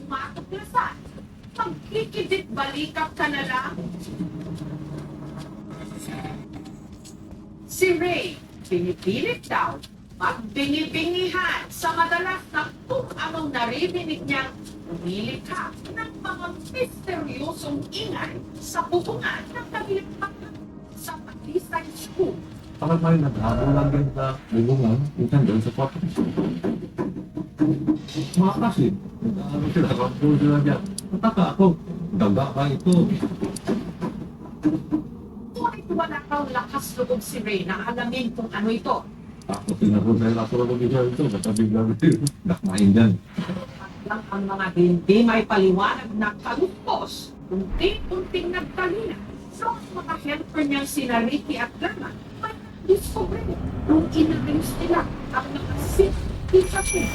matuklasan. Magkikidit-balikap ka na lang. Si Ray, pinipilit daw, magbingi-bingihan sa madalas na kung anong naririnig niyang umilikha ng mga misteryosong ingay sa bubungan ng kanilang sa Patisay School. Bakit may naghabol lang din sa bubungan, minsan doon sa kwarto. Mga kasi, nag-aaral sila, kapag sila dyan. Nataka ako, daga ka ito. Ngunit wala kang lakas loob si Ray na alamin kung ano ito. Ako tinarod na ako lang ito, basta bigla rin, nakmain dyan. Lang ang mga hindi may paliwanag na kalupos, unti-unting nagtalina. So ang mga helper niyang sina Ricky at Lama, may discover nung inaayos nila ang nakasit sa kanya.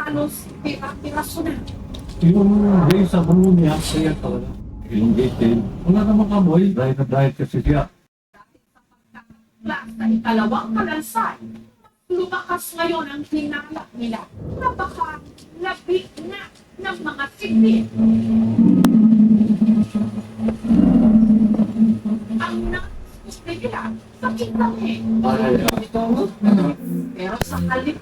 Halos pira-piraso na. Yung day sa bulo niya, kaya talaga. Yung detail, wala namang amoy, dahil na dahil kasi siya. Sa ikalawang kalansay, lumakas ngayon ang hinala nila na baka labi na ng mga signal. Ang nasa nila sa kitang Ay, pero sa halip